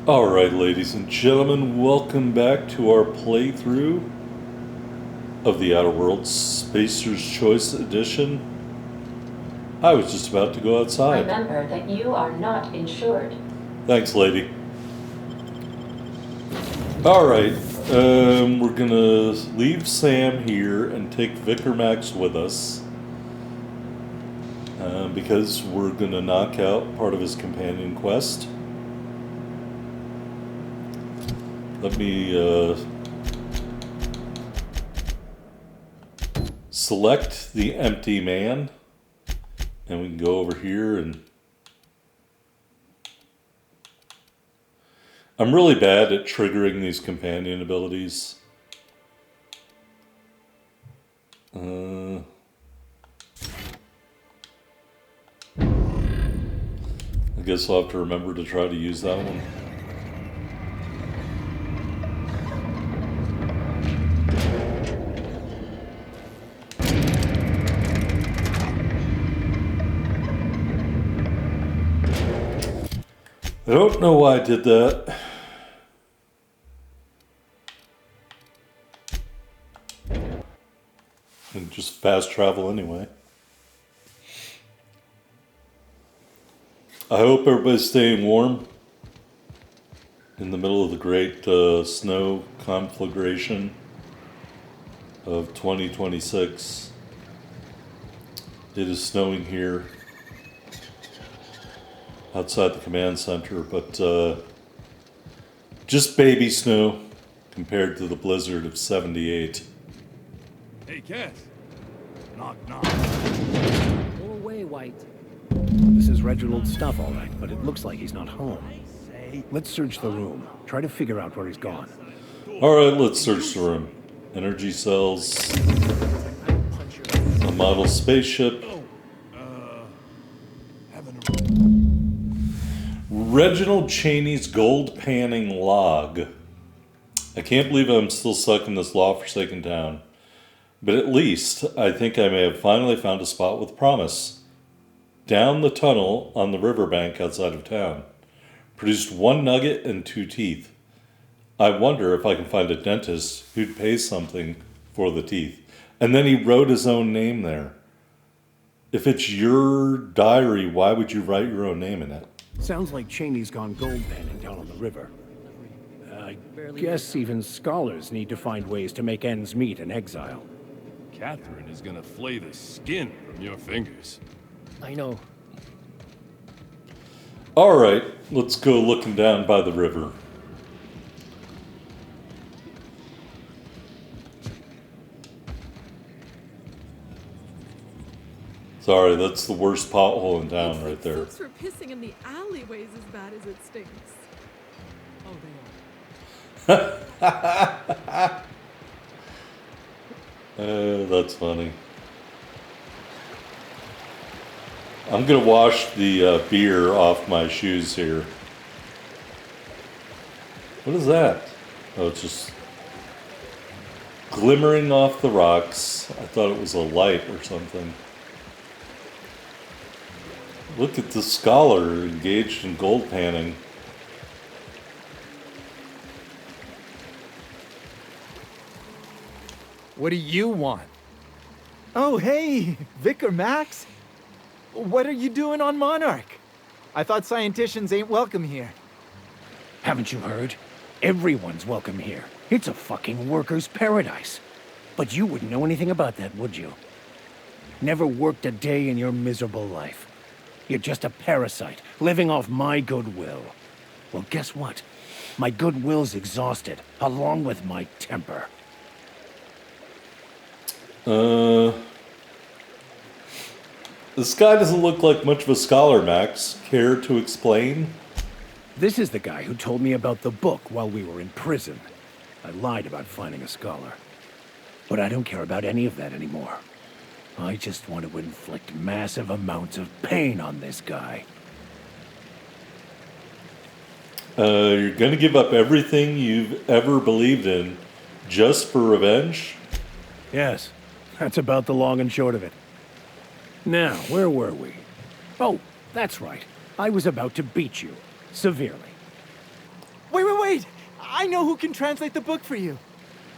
Alright, ladies and gentlemen, welcome back to our playthrough of the Outer Worlds Spacer's Choice Edition. I was just about to go outside. Remember that you are not insured. Thanks, lady. Alright, we're gonna leave Sam here and take Vicar Max with us. Because we're gonna knock out part of his companion quest. Let me select the empty man, and we can go over here. And I'm really bad at triggering these companion abilities. I guess I'll have to remember to try to use that one. I don't know why I did that. And just fast travel anyway. I hope everybody's staying warm in the middle of the great snow conflagration of 2026. It is snowing here outside the command center, but just baby snow compared to the blizzard of 78. Hey, Cass. Knock, knock. Go away, White. This is Reginald's stuff, all right, but it looks like he's not home. Let's search the room. Try to figure out where he's gone. Alright, let's search the room. Energy cells. A model spaceship. Reginald Cheney's gold panning log. I can't believe I'm still stuck in this law-forsaken town. But at least, I think I may have finally found a spot with promise. Down the tunnel on the riverbank outside of town. Produced 1 nugget and 2 teeth. I wonder if I can find a dentist who'd pay something for the teeth. And then he wrote his own name there. If it's your diary, why would you write your own name in it? Sounds like Cheney's gone gold panning down on the river. I guess even scholars need to find ways to make ends meet in exile. Catherine is gonna flay the skin from your fingers. I know. Alright, let's go looking down by the river. Sorry, that's the worst pothole in town right there. Folks were pissing in the alleyways as bad as it stinks. Oh, they are. That's funny. I'm gonna wash the beer off my shoes here. What is that? Oh, it's just glimmering off the rocks. I thought it was a light or something. Look at the scholar engaged in gold panning. What do you want? Oh, hey, Vicar Max. What are you doing on Monarch? I thought scienticians ain't welcome here. Haven't you heard? Everyone's welcome here. It's a fucking worker's paradise. But you wouldn't know anything about that, would you? Never worked a day in your miserable life. You're just a parasite, living off my goodwill. Well, guess what? My goodwill's exhausted, along with my temper. This guy doesn't look like much of a scholar, Max. Care to explain? This is the guy who told me about the book while we were in prison. I lied about finding a scholar. But I don't care about any of that anymore. I just want to inflict massive amounts of pain on this guy. You're gonna give up everything you've ever believed in just for revenge? Yes, that's about the long and short of it. Now, where were we? Oh, that's right. I was about to beat you. Severely. I know who can translate the book for you.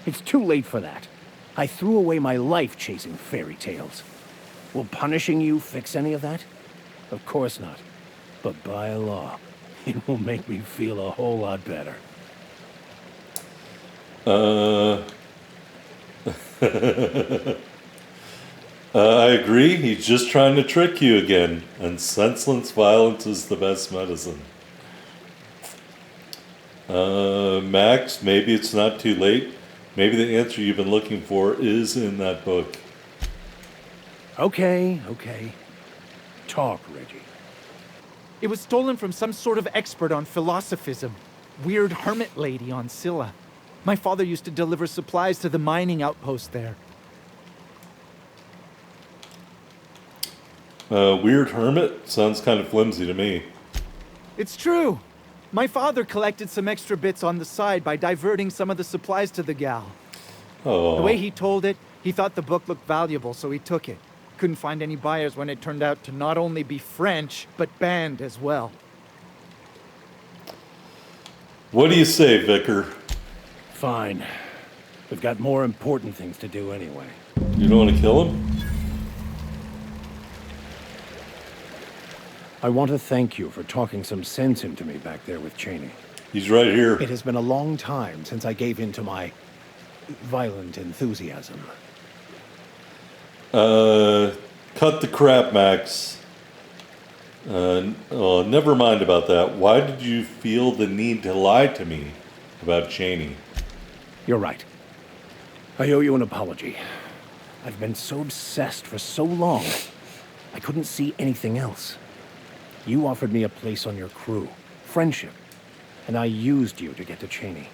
It's too late for that. I threw away my life chasing fairy tales. Will punishing you fix any of that? Of course not. But by law, it will make me feel a whole lot better. I agree. He's just trying to trick you again. And senseless violence is the best medicine. Max, maybe it's not too late. Maybe the answer you've been looking for is in that book. Okay. Talk, Reggie. It was stolen from some sort of expert on philosophism. Weird hermit lady on Scylla. My father used to deliver supplies to the mining outpost there. Weird hermit? Sounds kind of flimsy to me. It's true. My father collected some extra bits on the side by diverting some of the supplies to the gal. Oh. The way he told it, he thought the book looked valuable, so he took it. Couldn't find any buyers when it turned out to not only be French, but banned as well. What do you say, Vicar? Fine. We've got more important things to do anyway. You don't want to kill him? I want to thank you for talking some sense into me back there with Cheney. He's right here. It has been a long time since I gave in to my violent enthusiasm. Cut the crap, Max. Never mind about that. Why did you feel the need to lie to me about Cheney? You're right. I owe you an apology. I've been so obsessed for so long, I couldn't see anything else. You offered me a place on your crew, friendship, and I used you to get to Cheney.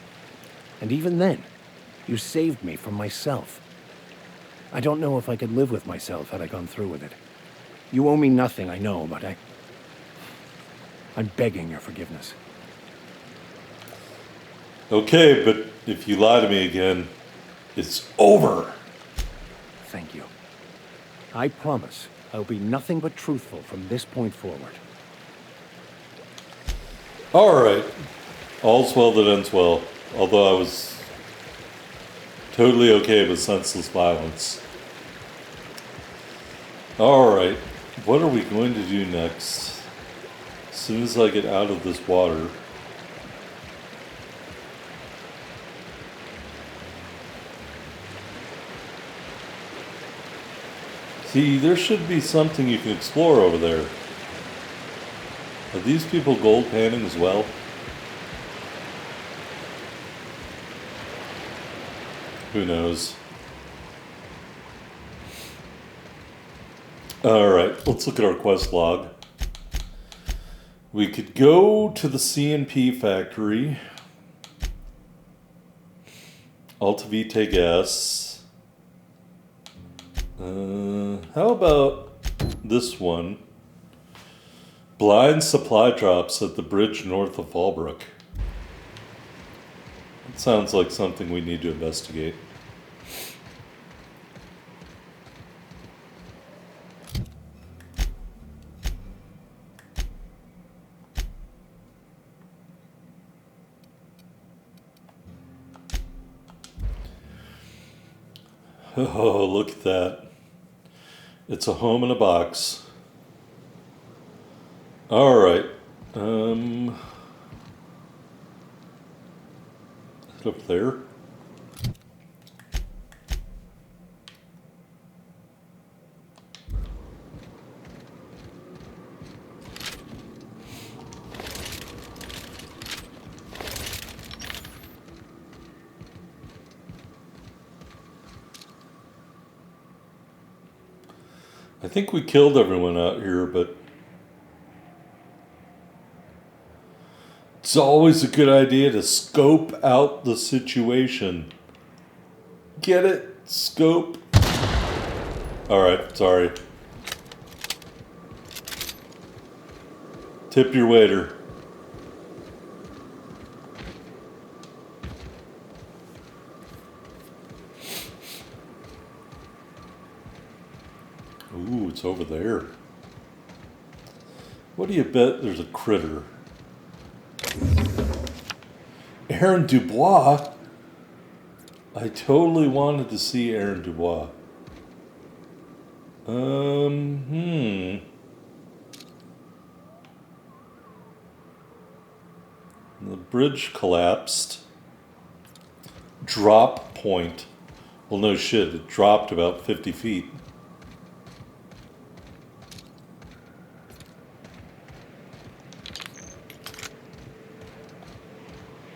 And even then, you saved me from myself. I don't know if I could live with myself had I gone through with it. You owe me nothing, I know, but I'm begging your forgiveness. Okay, but if you lie to me again, it's over. Thank you. I promise I'll be nothing but truthful from this point forward. All right. All's well that ends well. Although I was totally okay with senseless violence. All right. What are we going to do next? As soon as I get out of this water. See, there should be something you can explore over there. Are these people gold panning as well? Who knows? Alright, let's look at our quest log. We could go to the C&P factory. Alta Vitae gas. How about this one? Blind supply drops at the bridge north of Fallbrook. It sounds like something we need to investigate. Oh, look at that. It's a home in a box. All right. Is it up there? I think we killed everyone out here, but it's always a good idea to scope out the situation. Get it? Scope. Alright, sorry. Tip your waiter. Ooh, it's over there. What do you bet there's a critter? Aaron Dubois? I totally wanted to see Aaron Dubois. The bridge collapsed. Drop point. Well, no shit, it dropped about 50 feet.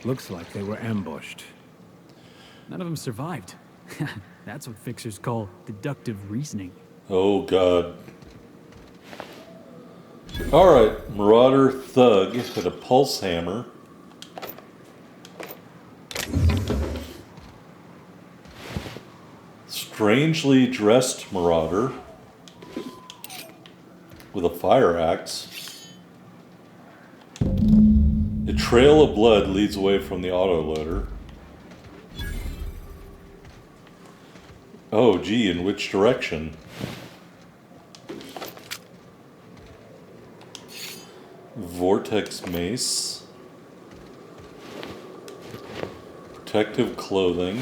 Looks like they were ambushed. None of them survived. That's what fixers call deductive reasoning. Oh, God. Alright, Marauder Thug had a pulse hammer. Strangely dressed Marauder with a fire axe. A trail of blood leads away from the autoloader. Oh, gee, in which direction? Vortex mace. Protective clothing.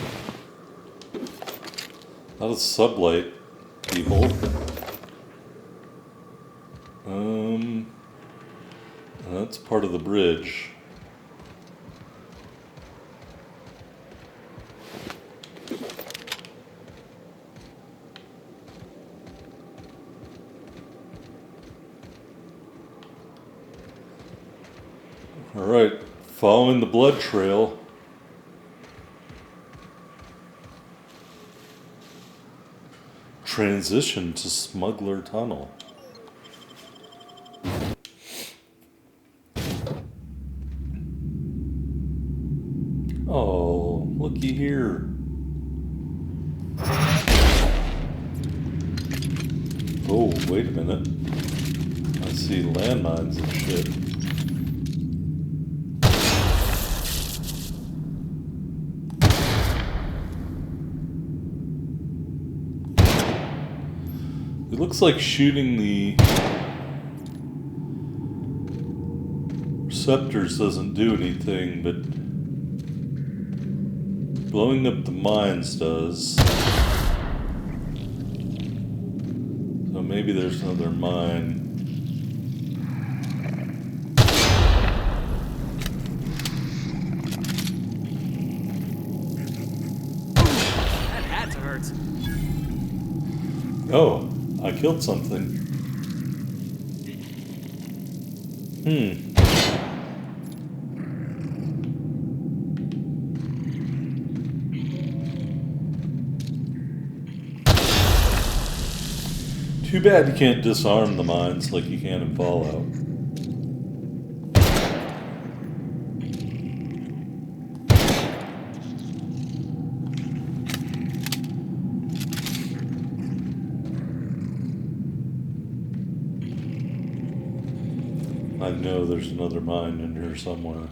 Not a sublight, people. That's part of the bridge. Alright, following the blood trail. Transition to Smuggler Tunnel. Oh, looky here. Oh, wait a minute. I see landmines and shit. It looks like shooting the receptors doesn't do anything, but blowing up the mines does. So maybe there's another mine. That had to hurt. Oh, I killed something. Too bad you can't disarm the mines like you can in Fallout. I know there's another mine in here somewhere.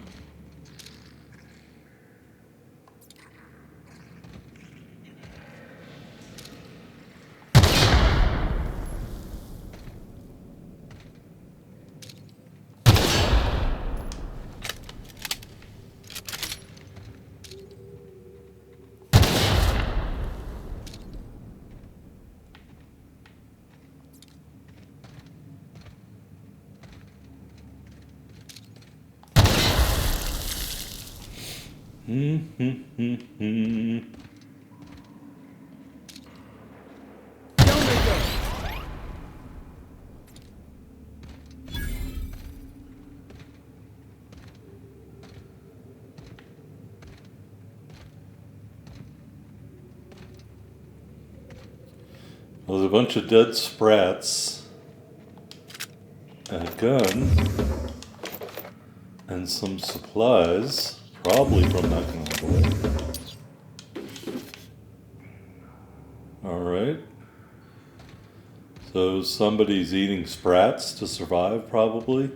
Well, there's a bunch of dead sprats, and a gun, and some supplies, probably from that convoy. Alright. So somebody's eating sprats to survive, probably.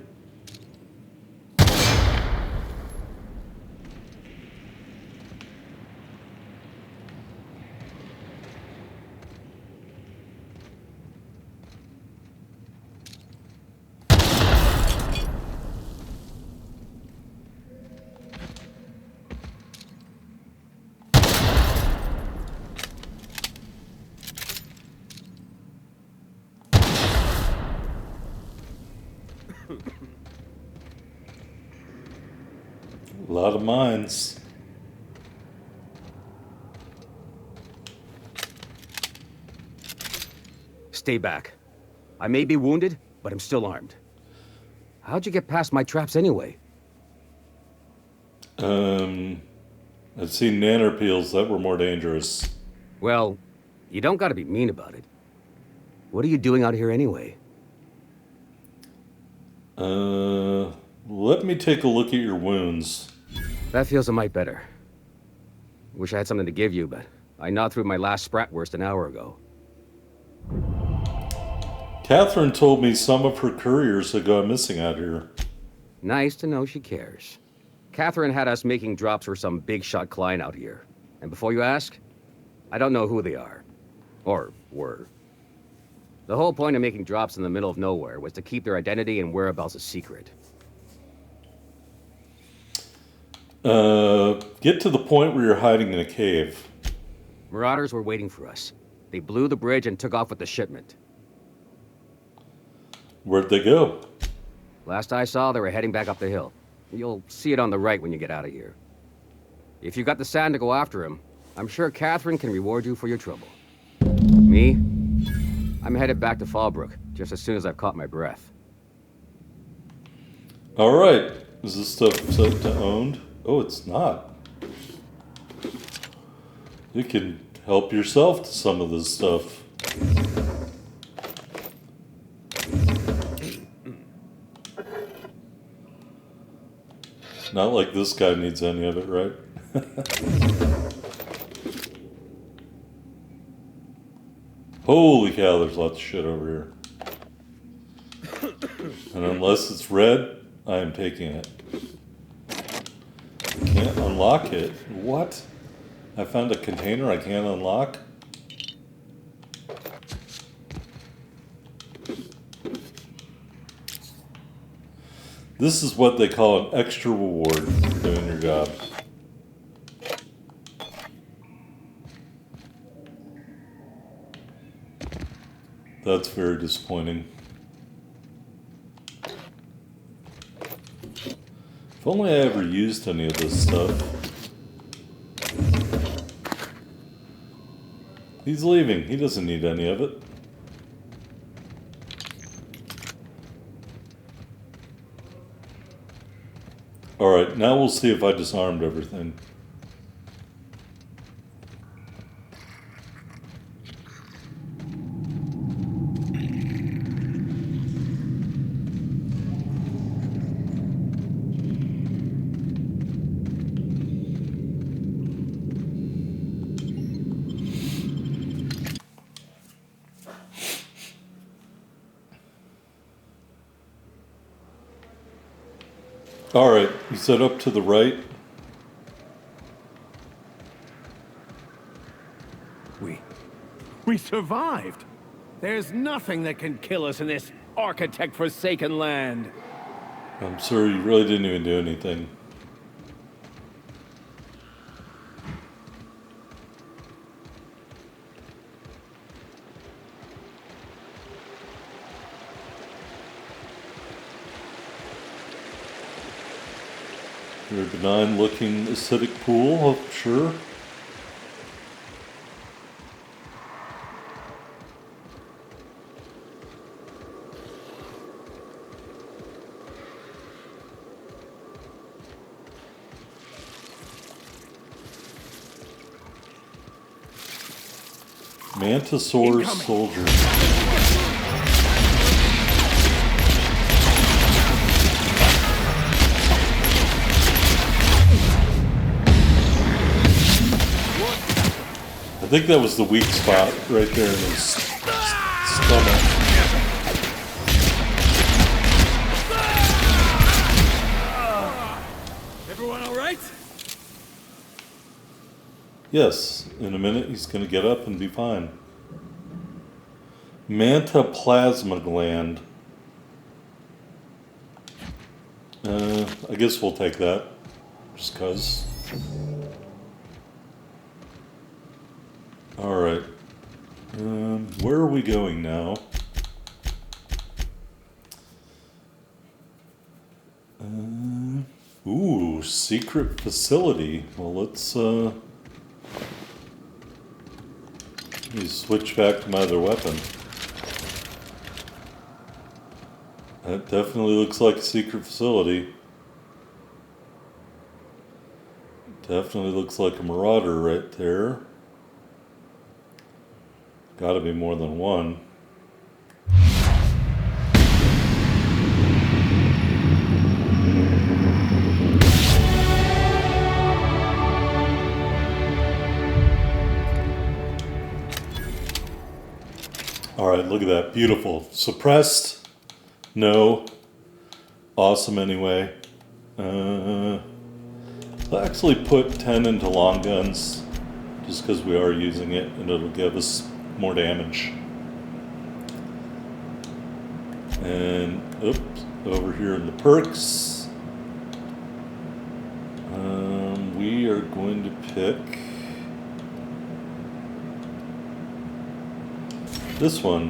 A lot of mines. Stay back. I may be wounded, but I'm still armed. How'd you get past my traps anyway? I've seen nannerpeels that were more dangerous. Well, you don't gotta be mean about it. What are you doing out here anyway? Let me take a look at your wounds. That feels a mite better. Wish I had something to give you, but I gnawed through my last Spratwurst an hour ago. Catherine told me some of her couriers had gone missing out here. Nice to know she cares. Catherine had us making drops for some big shot client out here. And before you ask, I don't know who they are. Or were. The whole point of making drops in the middle of nowhere was to keep their identity and whereabouts a secret. Get to the point where you're hiding in a cave. Marauders were waiting for us. They blew the bridge and took off with the shipment. Where'd they go? Last I saw, they were heading back up the hill. You'll see it on the right when you get out of here. If you got the sand to go after him, I'm sure Catherine can reward you for your trouble. Me? I'm headed back to Fallbrook, just as soon as I've caught my breath. Alright. Is this stuff set to owned? Oh, it's not. You can help yourself to some of this stuff. Not like this guy needs any of it, right? Holy cow, there's lots of shit over here. And unless it's red, I am taking it. Can't unlock it. What? I found a container I can't unlock? This is what they call an extra reward for doing your job. That's very disappointing. If only I ever used any of this stuff. He's leaving. He doesn't need any of it. Alright, now we'll see if I disarmed everything. Alright, you said up to the right. We survived. There's nothing that can kill us in this architect-forsaken land. I'm sorry, you really didn't even do anything. Very benign looking acidic pool, sure. Mantisaur soldier. I think that was the weak spot right there in his stomach. Everyone all right? Yes, in a minute he's going to get up and be fine. Manta plasma gland. I guess we'll take that. Just cause. Alright. Where are we going now? Ooh, Ooh, secret facility. Well, let's let me switch back to my other weapon. That definitely looks like a secret facility. Definitely looks like a marauder right there. Gotta be more than one. Alright, look at that. Beautiful. Suppressed? No. Awesome anyway. I'll actually put 10 into long guns, just because we are using it, and it'll give us more damage. And, oops, over here in the perks, we are going to pick this one.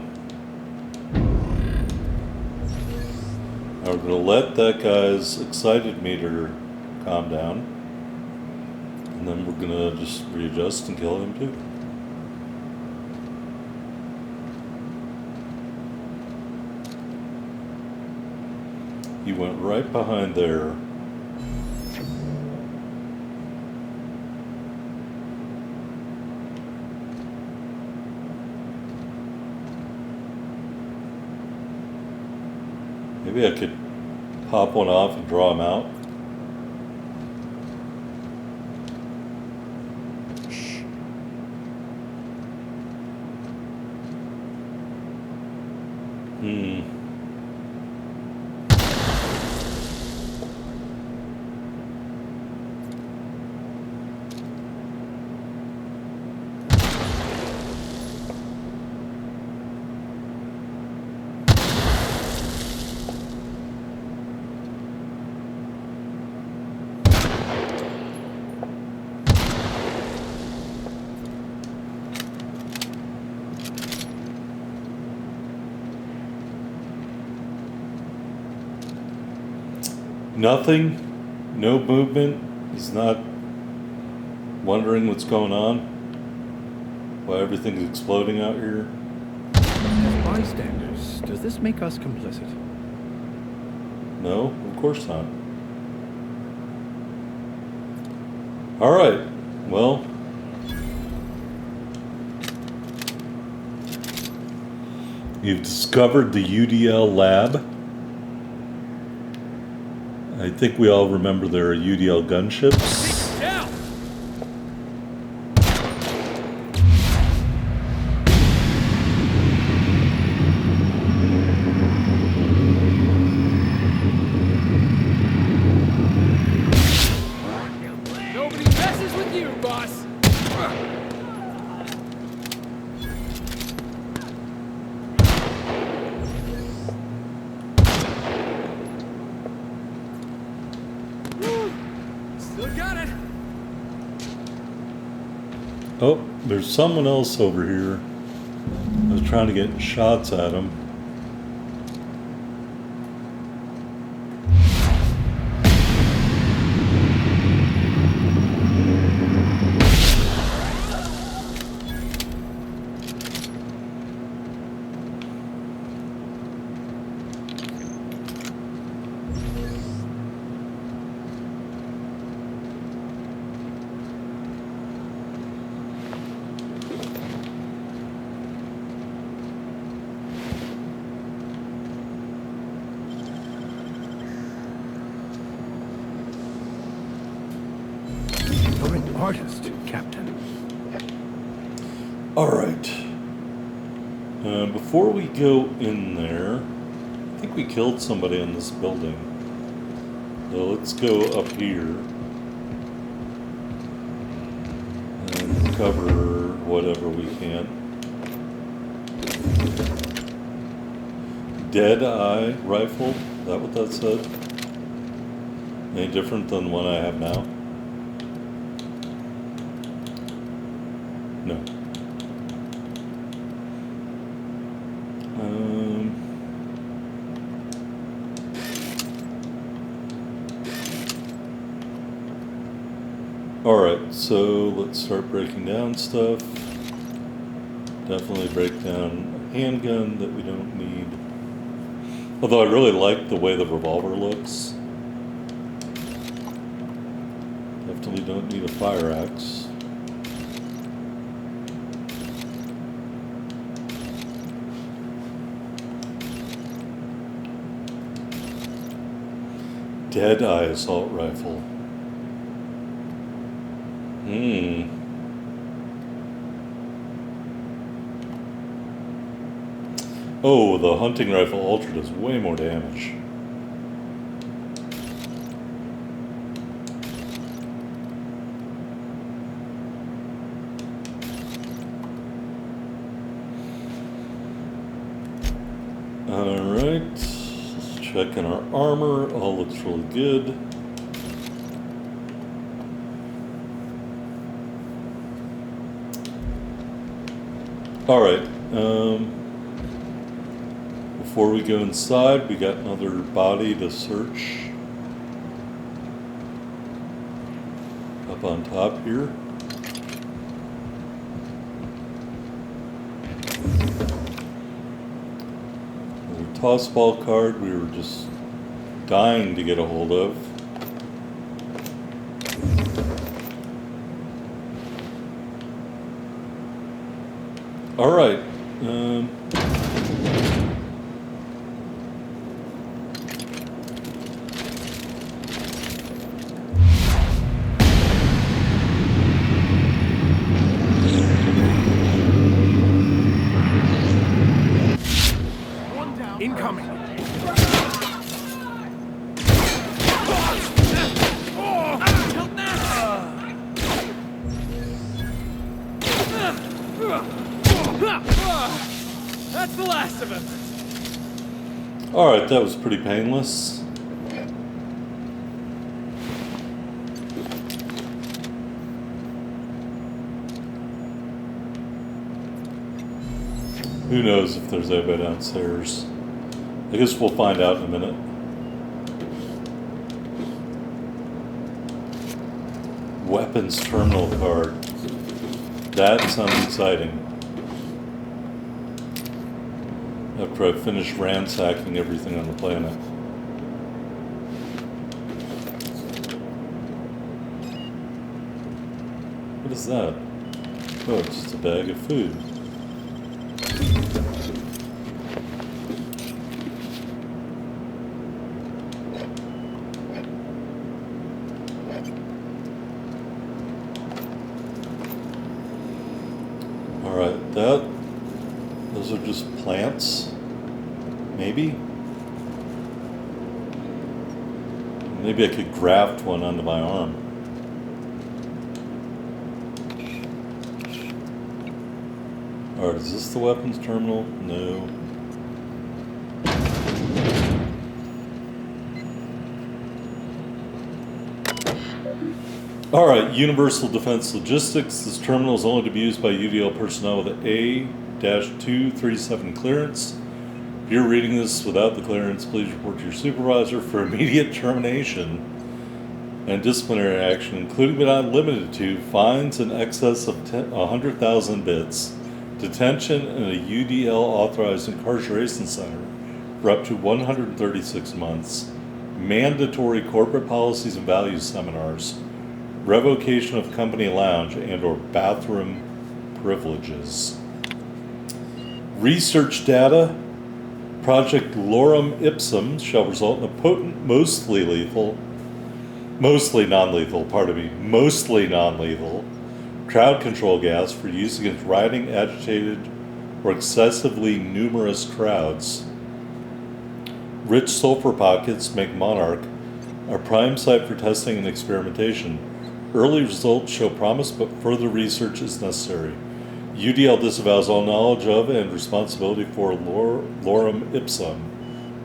Now we're going to let that guy's excited meter calm down. And then we're going to just readjust and kill him too. He went right behind there. Maybe I could pop one off and draw him out. Nothing, no movement. He's not wondering what's going on, why everything's exploding out here. As bystanders, does this make us complicit? No, of course not. All right, well, you've discovered the UDL lab. I think we all remember there are UDL gunships. Down! Nobody messes with you, boss! Still got it! Oh, there's someone else over here. I was trying to get shots at him. You're an artist, Captain. All right. Before we go in there, I think we killed somebody in this building. So let's go up here and cover whatever we can. Dead eye rifle, is that what that said? Any different than the one I have now? No. Alright, so let's start breaking down stuff. Definitely break down a handgun that we don't need. Although I really like the way the revolver looks. Definitely don't need a fire axe. Dead-eye assault rifle. Oh, the hunting rifle ultra does way more damage. Alright, let's check in our armor. All looks really good. Alright, before we go inside, we got another body to search. Up on top here. Another toss ball card we were just dying to get a hold of. Alright, Incoming! That's the last of him. alright, that was pretty painless. Who knows if there's anybody downstairs? I guess we'll find out in a minute. Weapons terminal card. That sounds exciting. After I finish ransacking everything on the planet. What is that? Oh, it's just a bag of food. Alright, those are just plants, maybe? Maybe I could graft one onto my arm. Alright, is this the weapons terminal? No. Alright, Universal Defense Logistics. This terminal is only to be used by UDL personnel with A-237 clearance. If you're reading this without the clearance, please report to your supervisor for immediate termination and disciplinary action, including but not limited to fines in excess of 100,000 bits, detention in a UDL authorized incarceration center for up to 136 months, mandatory corporate policies and values seminars, revocation of company lounge and or bathroom privileges. Research data. Project Lorem Ipsum shall result in a potent, mostly non-lethal crowd control gas for use against rioting, agitated, or excessively numerous crowds. Rich sulfur pockets make Monarch a prime site for testing and experimentation. Early results show promise, but further research is necessary. UDL disavows all knowledge of and responsibility for Lorem Ipsum.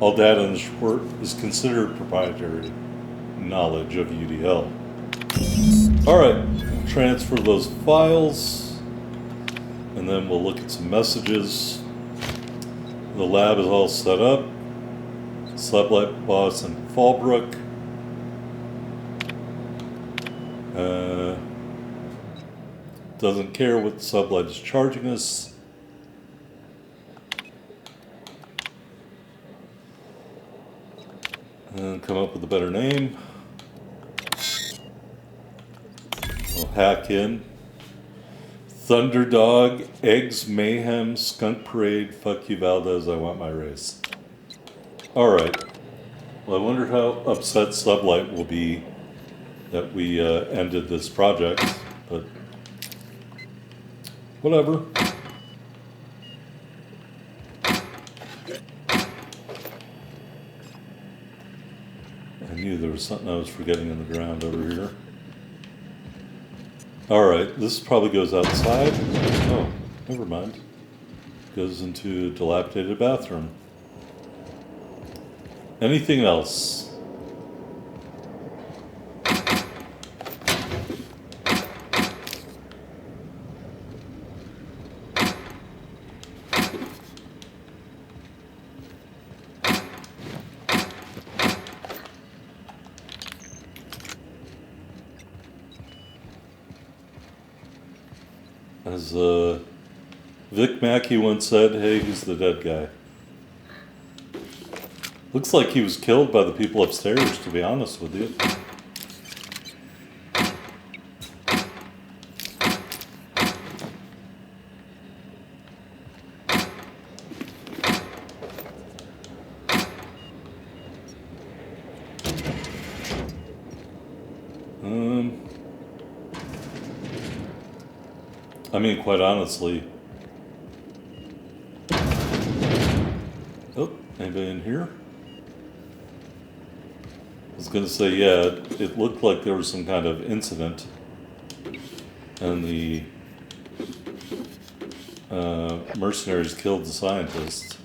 All data in this report is considered proprietary knowledge of UDL. Alright, transfer those files, and then we'll look at some messages. The lab is all set up. Sublight Boss and Fallbrook. Uh, doesn't care what the sublight is charging us. Come up with a better name. We'll hack in. Thunderdog, Eggs Mayhem, Skunk Parade, Fuck You Valdez, I Want My Race. Alright. Well, I wonder how upset Sublight will be that we ended this project, but whatever. I knew there was something I was forgetting in the ground over here. Alright, this probably goes outside. Oh, never mind. Goes into a dilapidated bathroom. Anything else? As Vic Mackey once said, hey, he's the dead guy. Looks like he was killed by the people upstairs, to be honest with you. I mean, quite honestly. Oh, anybody in here? I was gonna say, yeah, it looked like there was some kind of incident. And the mercenaries killed the scientists.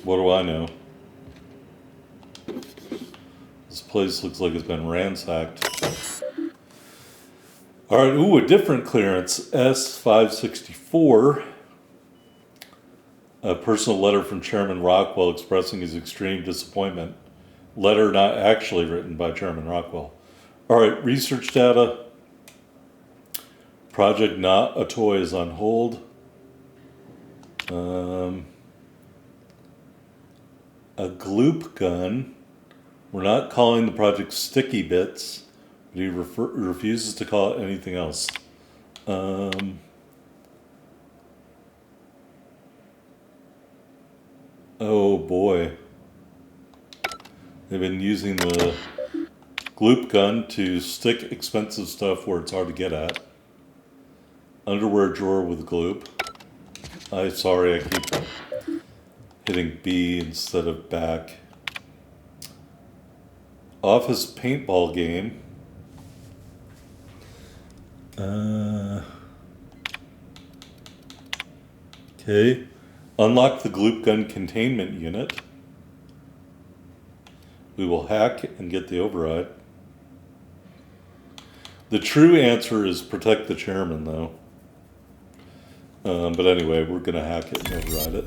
What do I know? This place looks like it's been ransacked. Alright, ooh, a different clearance. S-564. A personal letter from Chairman Rockwell expressing his extreme disappointment. Letter not actually written by Chairman Rockwell. Alright, research data. Project Not a Toy is on hold. A gloop gun. We're not calling the project Sticky Bits, but he refuses to call it anything else. Oh boy. They've been using the gloop gun to stick expensive stuff where it's hard to get at. Underwear drawer with gloop. Sorry, I keep hitting B instead of back. Office paintball game. Okay. Unlock the gloop gun containment unit. We will hack and get the override. The true answer is protect the chairman, though. But anyway, we're going to hack it and override it.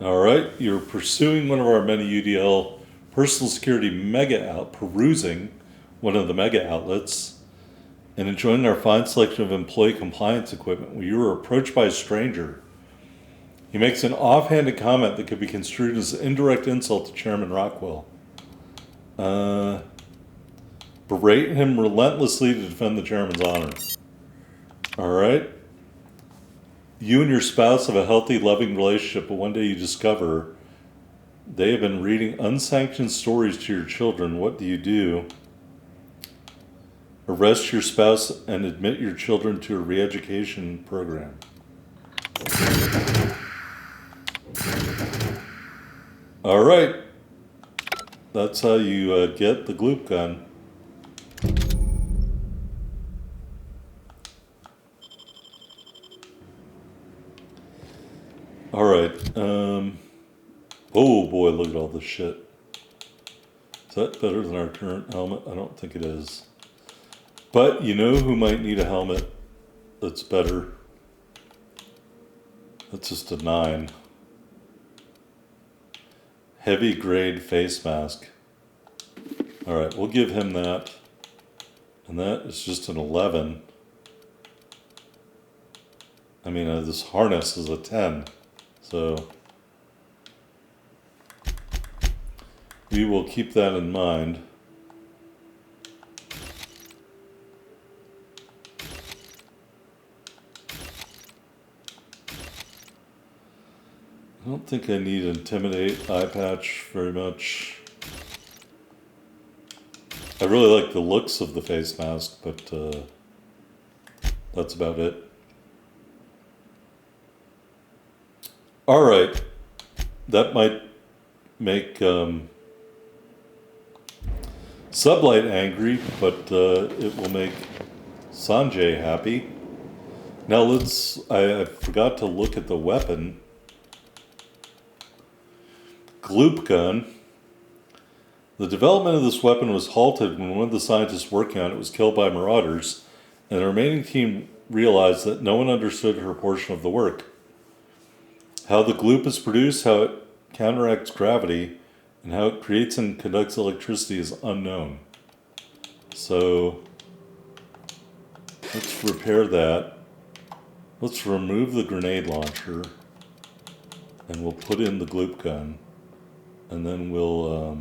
Alright, you're pursuing one of our many UDL personal security perusing one of the mega outlets, and enjoying our fine selection of employee compliance equipment when you were approached by a stranger. He makes an offhanded comment that could be construed as an indirect insult to Chairman Rockwell. Berate him relentlessly to defend the chairman's honor. Alright. You and your spouse have a healthy, loving relationship, but one day you discover they have been reading unsanctioned stories to your children. What do? Arrest your spouse and admit your children to a re-education program. Alright. That's how you get the gloop gun. Alright, oh boy, look at all this shit. Is that better than our current helmet? I don't think it is. But you know who might need a helmet that's better? That's just a 9. Heavy grade face mask. Alright, we'll give him that. And that is just an 11. I mean, this harness is a 10. So we will keep that in mind. I don't think I need Intimidate Eye Patch very much. I really like the looks of the face mask, but that's about it. Alright, that might make Sublight angry, but it will make Sanjay happy. Now I forgot to look at the weapon. Gloop gun. The development of this weapon was halted when one of the scientists working on it was killed by marauders, and the remaining team realized that no one understood her portion of the work. How the gloop is produced, how it counteracts gravity, and how it creates and conducts electricity is unknown. So let's repair that. Let's remove the grenade launcher, and we'll put in the gloop gun. And then we'll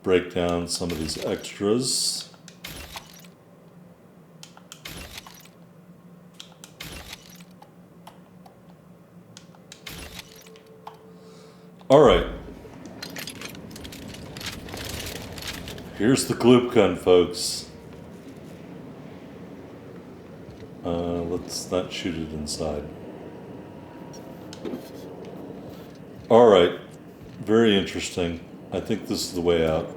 break down some of these extras. All right. Here's the gloop gun, folks. Let's not shoot it inside. All right, very interesting. I think this is the way out.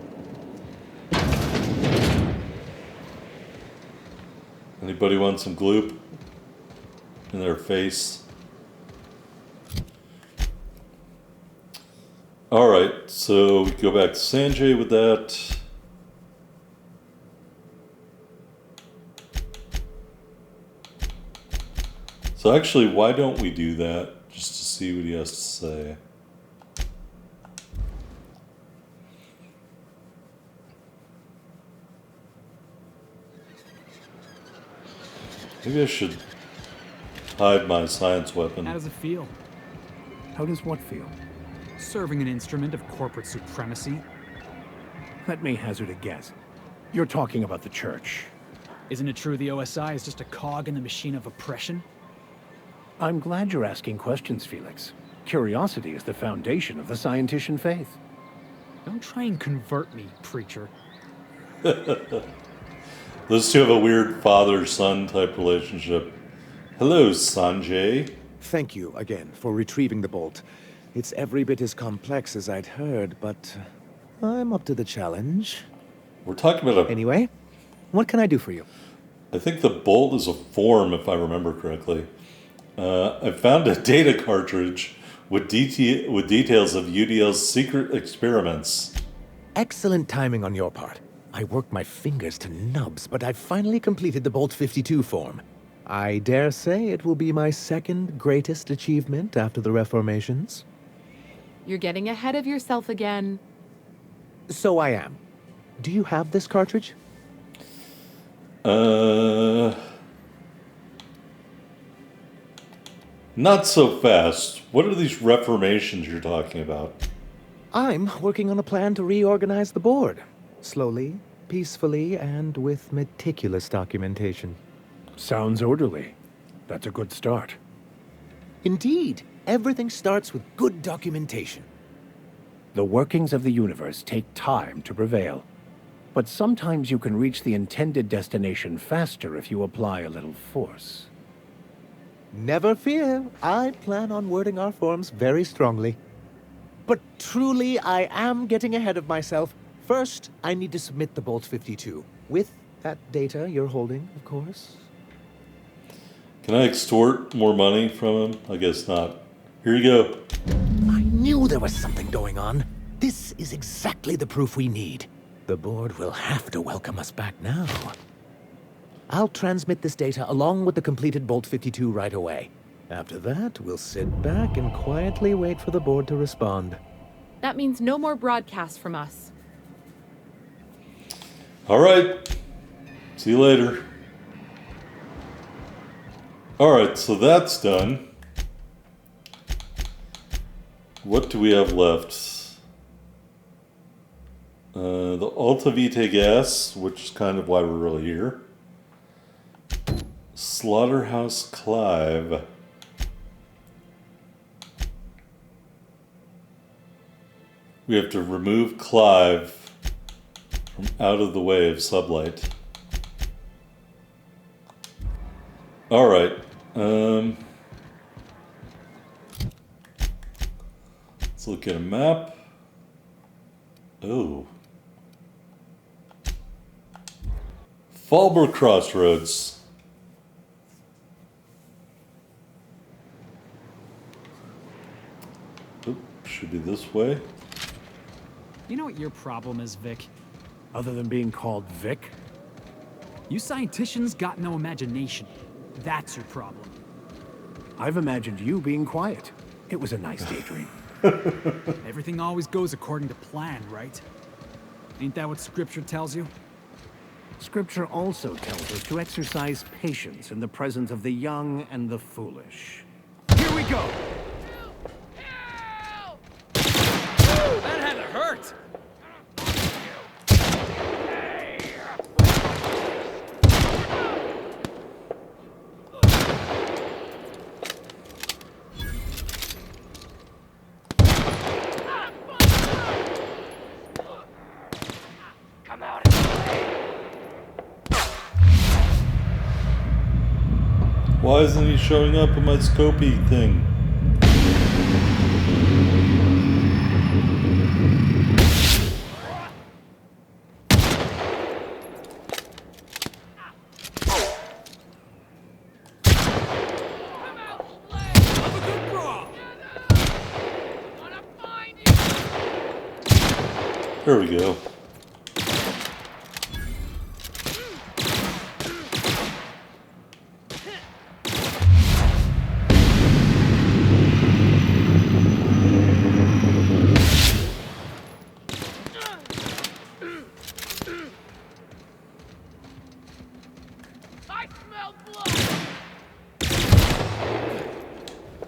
Anybody want some gloop in their face? All right, so we go back to Sanjay with that. So actually, why don't we do that just to see what he has to say? Maybe I should hide my science weapon. How does it feel? How does what feel? Serving an instrument of corporate supremacy? Let me hazard a guess. You're talking about the church. Isn't it true the OSI is just a cog in the machine of oppression? I'm glad you're asking questions, Felix. Curiosity is the foundation of the scientician faith. Don't try and convert me, preacher. Those two have a weird father-son type relationship. Hello, Sanjay. Thank you again for retrieving the bolt. It's every bit as complex as I'd heard, but I'm up to the challenge. We're talking about Anyway, what can I do for you? I think the bolt is a form, if I remember correctly. I found a data cartridge with details of UDL's secret experiments. Excellent timing on your part. I worked my fingers to nubs, but I finally completed the Bolt 52 form. I dare say it will be my second greatest achievement after the Reformations. You're getting ahead of yourself again. So I am. Do you have this cartridge? Not so fast. What are these reformations you're talking about? I'm working on a plan to reorganize the board. Slowly, peacefully, and with meticulous documentation. Sounds orderly. That's a good start. Indeed, everything starts with good documentation. The workings of the universe take time to prevail. But sometimes you can reach the intended destination faster if you apply a little force. Never fear, I plan on wording our forms very strongly. But truly, I am getting ahead of myself. First, I need to submit the Bolt 52. With that data you're holding, of course. Can I extort more money from him? I guess not. Here you go. I knew there was something going on. This is exactly the proof we need. The board will have to welcome us back now. I'll transmit this data along with the completed Bolt 52 right away. After that, we'll sit back and quietly wait for the board to respond. That means no more broadcasts from us. All right. See you later. All right, so that's done. What do we have left? The Alta Vitae gas, which is kind of why we're really here. Slaughterhouse Clive. We have to remove Clive from out of the way of Sublight. All right. Let's look at a map. Oh. Fallbrook Crossroads. Oop, should be this way. You know what your problem is, Vic? Other than being called Vic? You scienticians got no imagination. That's your problem. I've imagined you being quiet. It was a nice daydream. Everything always goes according to plan, right? Ain't that what Scripture tells you? Scripture also tells us to exercise patience in the presence of the young and the foolish. Here we go! That had to hurt! Why isn't he showing up in my Scopy thing? There we go.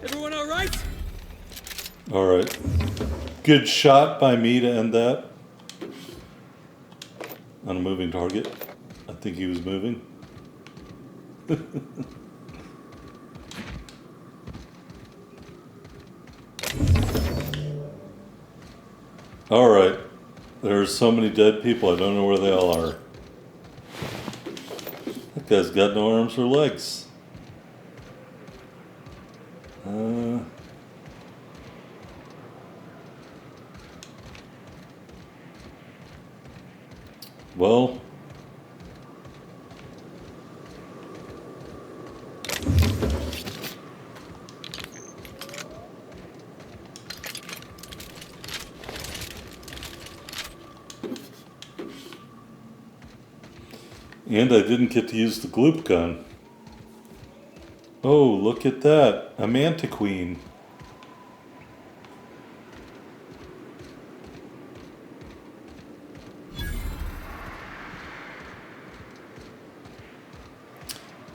Everyone all right? All right. Good shot by me to end that. On a moving target. I think he was moving. All right. There's so many dead people, I don't know where they all are. That guy's got no arms or legs. Well, and I didn't get to use the gloop gun. Oh, look at that. A mantiqueen.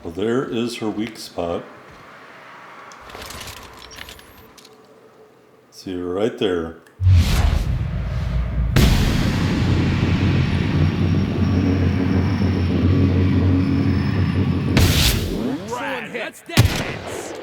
Well, there is her weak spot. See her right there. Right, let's dance!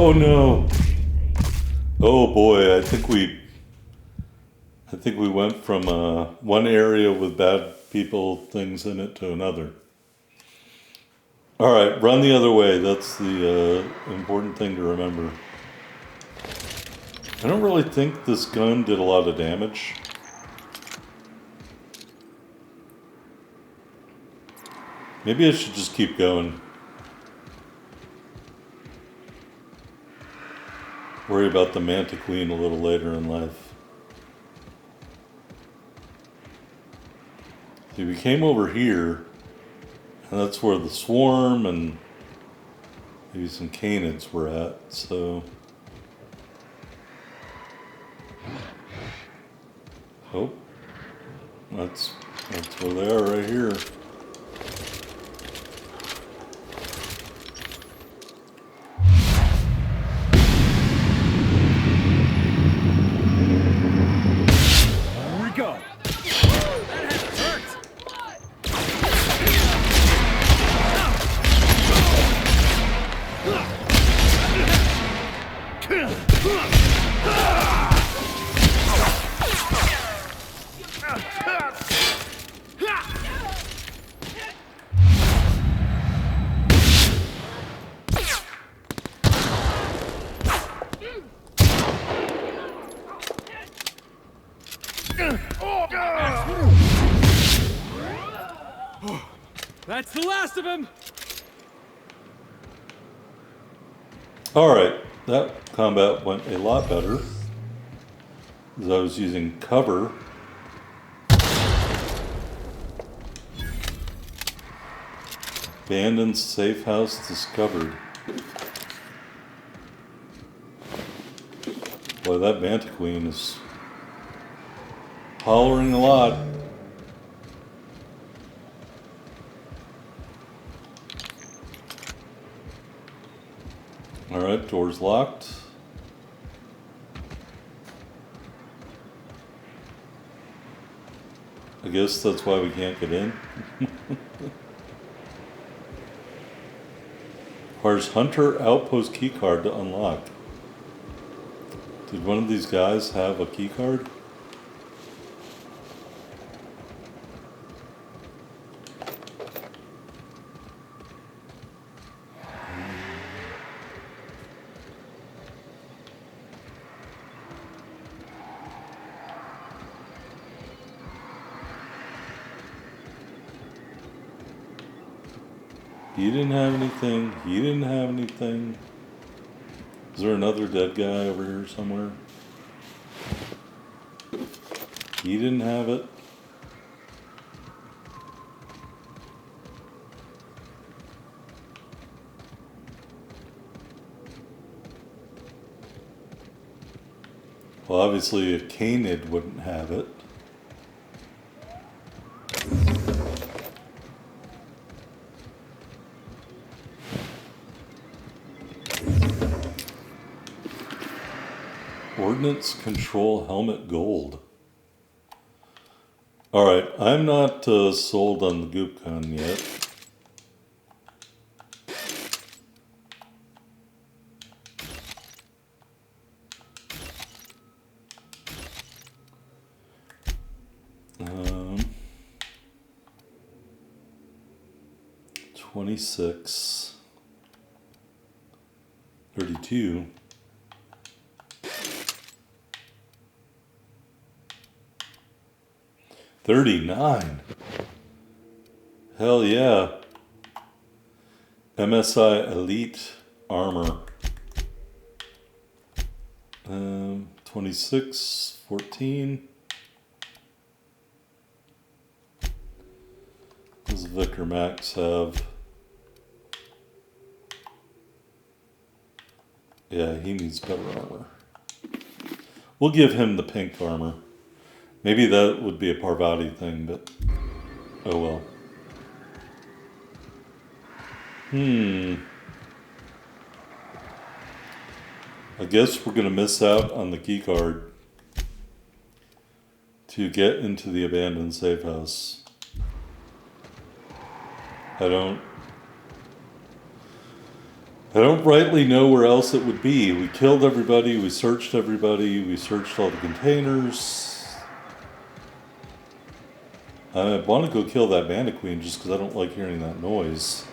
Oh no. Oh boy, I think we went from one area with bad people, things in it, to another. All right, run the other way. That's the important thing to remember. I don't really think this gun did a lot of damage. Maybe I should just keep going. Worry about the Manta Queen a little later in life. See, we came over here, and that's where the swarm and maybe some canids were at, so... Oh, that's where they are right here. Here we go. That's the last of him! Alright, that combat went a lot better. As I was using cover. Abandoned safe house discovered. Boy, that Manta Queen is hollering a lot. Alright, door's locked. I guess that's why we can't get in. Requires Hunter Outpost keycard to unlock. Did one of these guys have a keycard? He didn't have anything. He didn't have anything. Is there another dead guy over here somewhere? He didn't have it. Well, obviously a canid wouldn't have it. Ordnance Control Helmet Gold. Alright, I'm not sold on the goop gun yet. Um, 26, 32. 39. Hell yeah. MSI Elite Armor. 26, 14. What does Vicar Max have? Yeah, he needs better armor. We'll give him the pink armor. Maybe that would be a Parvati thing, but oh well. I guess we're gonna miss out on the key card to get into the abandoned safe house. I don't rightly know where else it would be. We killed everybody, we searched all the containers. I want to go kill that Bandit Queen just because I don't like hearing that noise.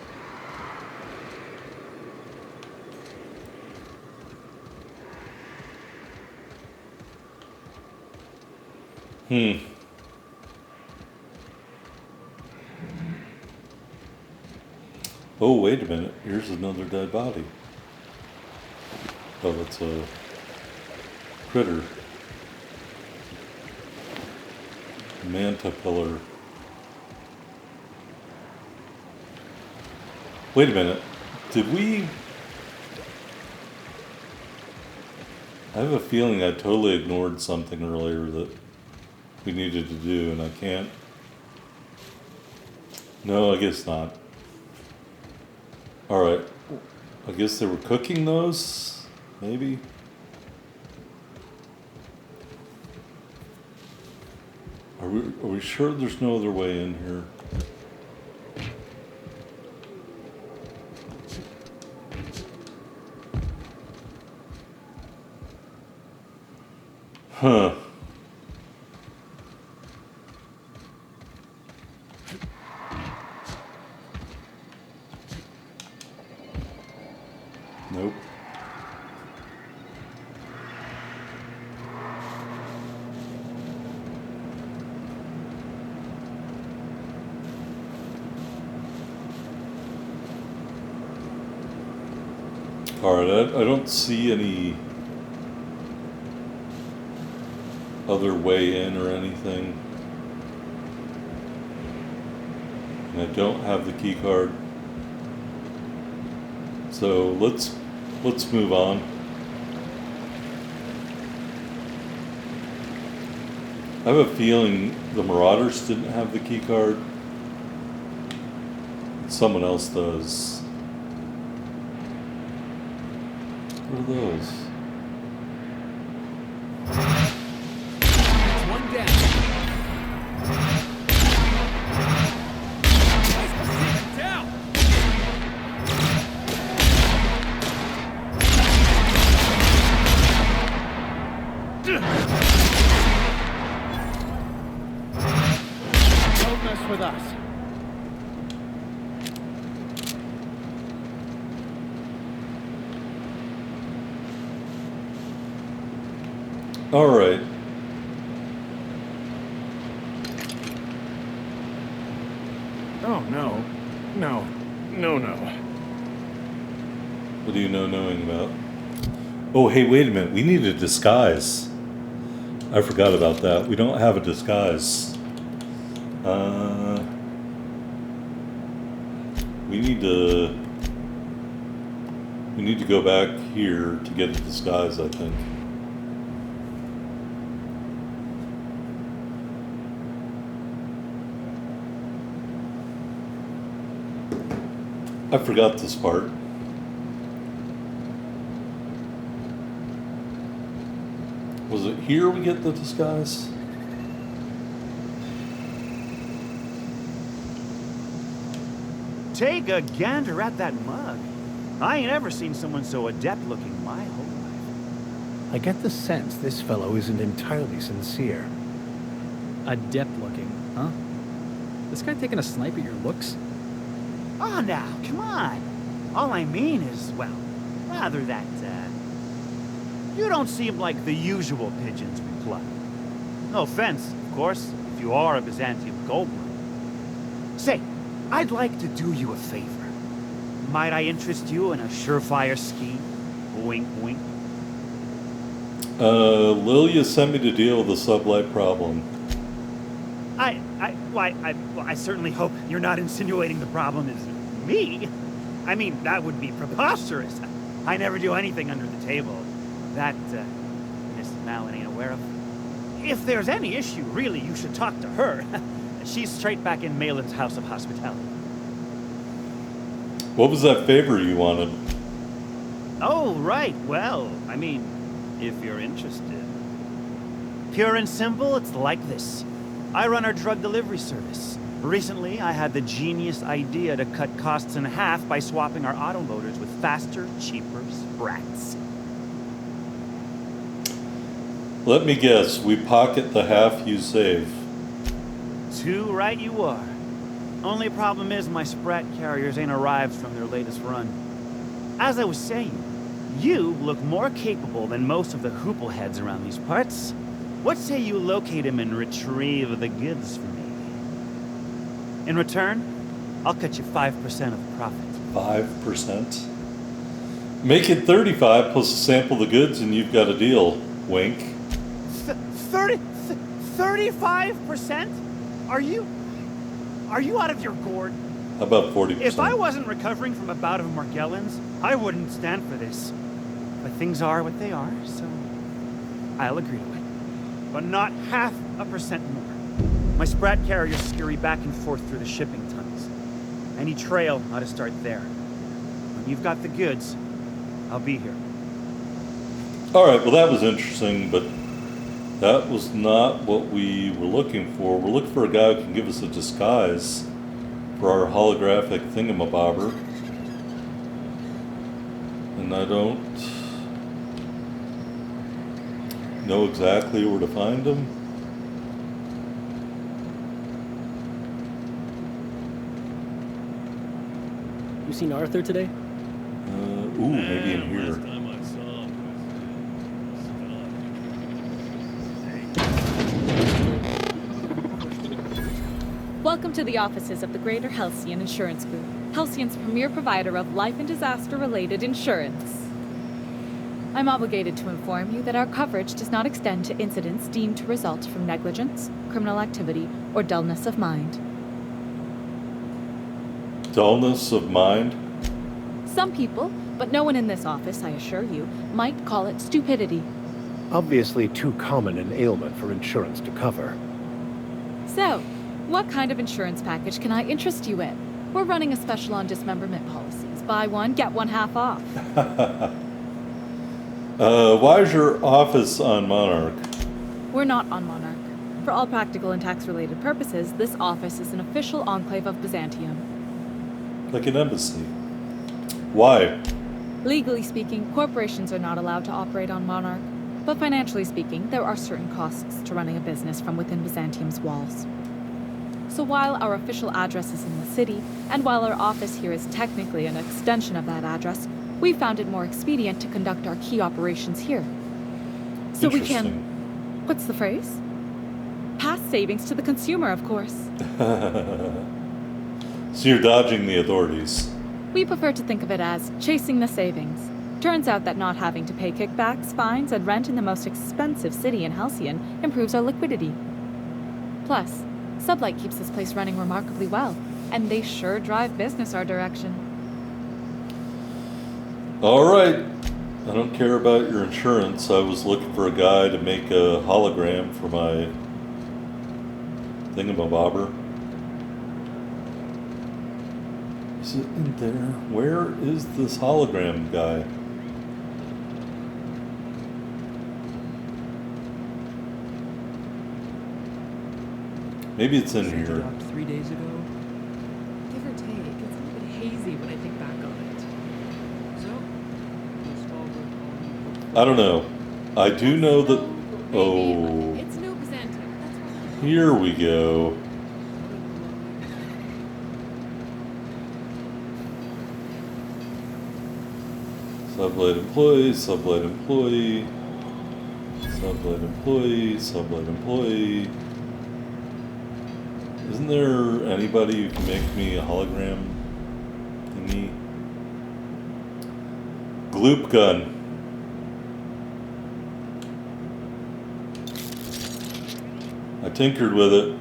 Oh, wait a minute. Here's another dead body. Oh, that's a critter. Manta pillar. Wait a minute. Did we... I have a feeling I totally ignored something earlier that we needed to do, and I can't... No, I guess not. Alright. I guess they were cooking those? Maybe? Are we sure there's no other way in here? Huh. Nope. Alright, I don't see any other way in or anything. And I don't have the key card. So let's move on. I have a feeling the Marauders didn't have the key card. Someone else does. What are those? One down. Down. Don't mess with us. All right. Oh, no. No. No, no. What do you know knowing about? Oh, hey, wait a minute. We need a disguise. I forgot about that. We don't have a disguise. We need to go back here to get a disguise, I think. I forgot this part. Was it here we get the disguise? Take a gander at that mug. I ain't ever seen someone so adept looking my whole life. I get the sense this fellow isn't entirely sincere. Adept looking, huh? This guy taking a snipe at your looks? Oh, now, come on. All I mean is, well, rather that, you don't seem like the usual pigeons we pluck. No offense, of course, if you are a Byzantium goldmine. Say, I'd like to do you a favor. Might I interest you in a surefire scheme? Wink, wink. Lilia sent me to deal with the sublight problem. I certainly hope you're not insinuating the problem is me. I mean, that would be preposterous. I never do anything under the table. That, Miss Malin ain't aware of. If there's any issue, really, you should talk to her. She's straight back in Malin's House of Hospitality. What was that favor you wanted? Oh, right. Well, I mean, if you're interested. Pure and simple, it's like this. I run our drug delivery service. Recently, I had the genius idea to cut costs in half by swapping our autoloaders with faster, cheaper sprats. Let me guess, we pocket the half you save. Too right you are. Only problem is my sprat carriers ain't arrived from their latest run. As I was saying, you look more capable than most of the hoople heads around these parts. What say you locate him and retrieve the goods for me? In return, I'll cut you 5% of the profit. 5%? Make it 35 plus a sample of the goods and you've got a deal. Wink. 35%? Are you out of your gourd? How about 40%? If I wasn't recovering from a bout of Morgellons, I wouldn't stand for this. But things are what they are, so I'll agree to it. But not 0.5% more. My sprat carriers scurry back and forth through the shipping tunnels. Any trail ought to start there. When you've got the goods, I'll be here. Alright, well that was interesting, but that was not what we were looking for. We're looking for a guy who can give us a disguise for our holographic thingamabobber. And I don't know exactly where to find him. You seen Arthur today? Ooh, maybe in here. Last time I saw him Welcome to the offices of the Greater Halcyon Insurance Group, Halcyon's premier provider of life and disaster-related insurance. I'm obligated to inform you that our coverage does not extend to incidents deemed to result from negligence, criminal activity, or dullness of mind. Dullness of mind? Some people, but no one in this office, I assure you, might call it stupidity. Obviously too common an ailment for insurance to cover. So, what kind of insurance package can I interest you in? We're running a special on dismemberment policies. Buy one, get one half off. Why is your office on Monarch? We're not on Monarch. For all practical and tax-related purposes, this office is an official enclave of Byzantium. Like an embassy. Why? Legally speaking, corporations are not allowed to operate on Monarch. But financially speaking, there are certain costs to running a business from within Byzantium's walls. So while our official address is in the city, and while our office here is technically an extension of that address, we found it more expedient to conduct our key operations here. So we can... What's the phrase? Pass savings to the consumer, of course. So you're dodging the authorities. We prefer to think of it as chasing the savings. Turns out that not having to pay kickbacks, fines, and rent in the most expensive city in Halcyon improves our liquidity. Plus, Sublight keeps this place running remarkably well, and they sure drive business our direction. Alright. I don't care about your insurance. I was looking for a guy to make a hologram for my thingamabobber. Is it in there? Where is this hologram guy? Maybe it's in here. Dropped 3 days ago. Give or take, it's a little bit hazy when I think back on it. So, I don't know. I do know that... Oh. it's no Byzantium. That's why. Here we go. Sublight employee, sublight employee, sublight employee, sublight employee. Isn't there anybody who can make me a hologram thingy? Gloop gun. I tinkered with it.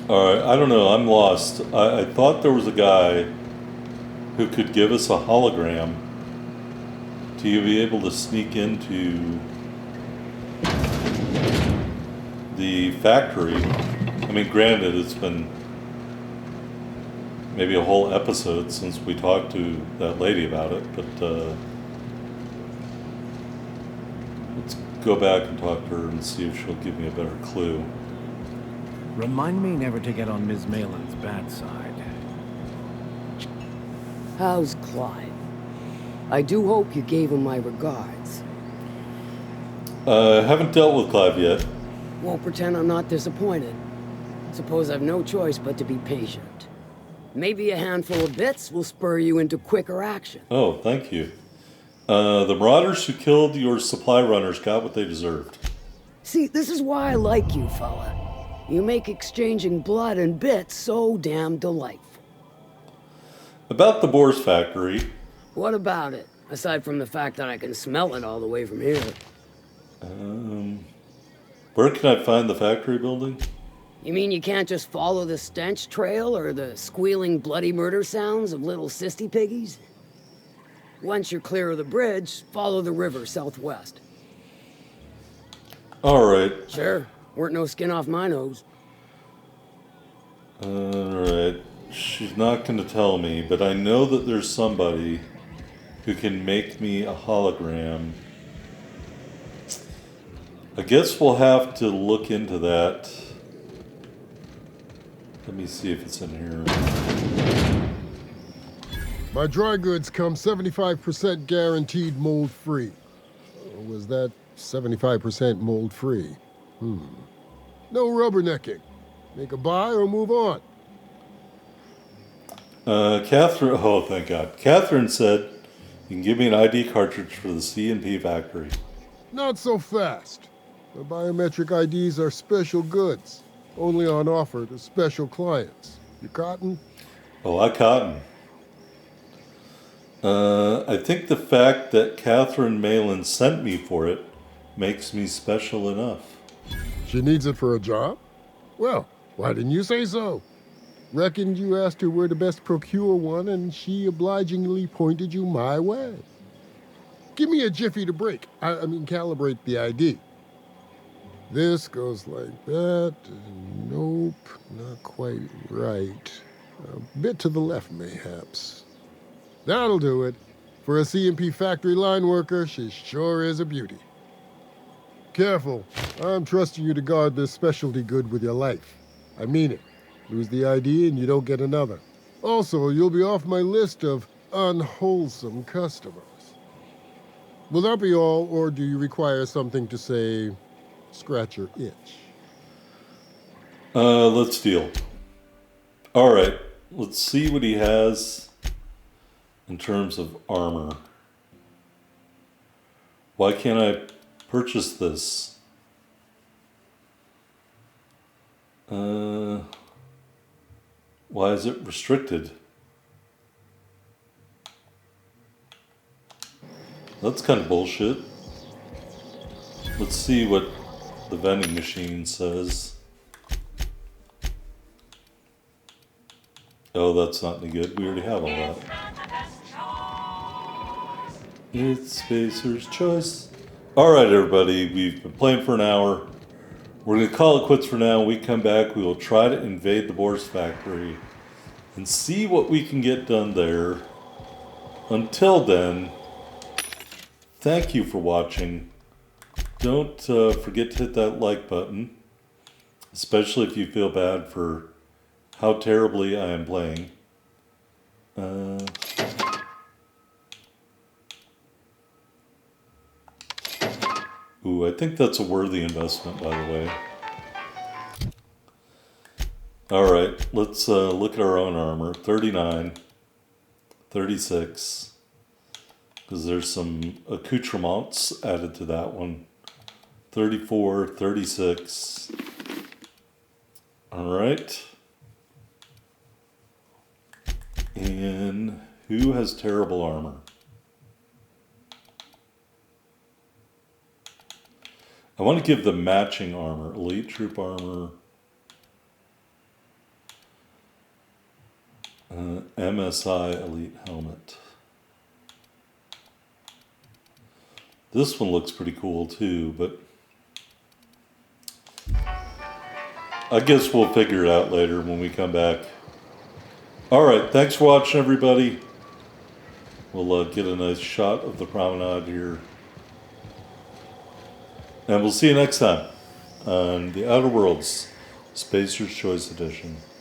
Alright, I don't know, I'm lost. I thought there was a guy who could give us a hologram to be able to sneak into the factory. I mean, granted, it's been maybe a whole episode since we talked to that lady about it, but let's go back and talk to her and see if she'll give me a better clue. Remind me never to get on Ms. Malin's bad side. How's Clyde? I do hope you gave him my regards. Haven't dealt with Clive yet. Won't pretend I'm not disappointed. Suppose I've no choice but to be patient. Maybe a handful of bits will spur you into quicker action. Oh, thank you. The marauders who killed your supply runners got what they deserved. See, this is why I like you, fella. You make exchanging blood and bits so damn delightful. About the Boar's factory. What about it? Aside from the fact that I can smell it all the way from here. Where can I find the factory building? You mean you can't just follow the stench trail or the squealing bloody murder sounds of little sissy piggies? Once you're clear of the bridge, follow the river southwest. Alright. Sure. Weren't no skin off my nose. Alright. She's not going to tell me, but I know that there's somebody who can make me a hologram. I guess we'll have to look into that. Let me see if it's in here. My dry goods come 75% guaranteed mold-free. Was that 75% mold-free? No rubbernecking. Make a buy or move on. Catherine, oh thank God. Catherine said you can give me an ID cartridge for the C&P factory. Not so fast. The biometric IDs are special goods. Only on offer to special clients. You cotton? Oh, I cotton. I think the fact that Catherine Malin sent me for it makes me special enough. She needs it for a job? Well, why didn't you say so? Reckoned you asked her where to best procure one, and she obligingly pointed you my way. Give me a jiffy to break. I mean, calibrate the ID. This goes like that. Nope, not quite right. A bit to the left, mayhaps. That'll do it. For a C&P factory line worker, she sure is a beauty. Careful. I'm trusting you to guard this specialty good with your life. I mean it. Lose the ID and you don't get another. Also, you'll be off my list of unwholesome customers. Will that be all, or do you require something to say, scratch your itch? Let's deal. Alright, let's see what he has in terms of armor. Why can't I purchase this? Why is it restricted? That's kind of bullshit. Let's see what the vending machine says. Oh, that's not any good. We already have all that. It's Spacer's Choice. Alright, everybody. We've been playing for an hour. We're going to call it quits for now. When we come back, we will try to invade the Boar's factory and see what we can get done there. Until then, thank you for watching. Don't forget to hit that like button, especially if you feel bad for how terribly I am playing. Ooh, I think that's a worthy investment, by the way. Alright, let's look at our own armor. 39, 36, because there's some accoutrements added to that one. 34, 36. Alright. And who has terrible armor? I want to give the matching armor. Elite troop armor. MSI elite helmet. This one looks pretty cool too, but I guess we'll figure it out later when we come back. Alright, thanks for watching, everybody. We'll get a nice shot of the promenade here. And we'll see you next time on The Outer Worlds, Spacer's Choice Edition.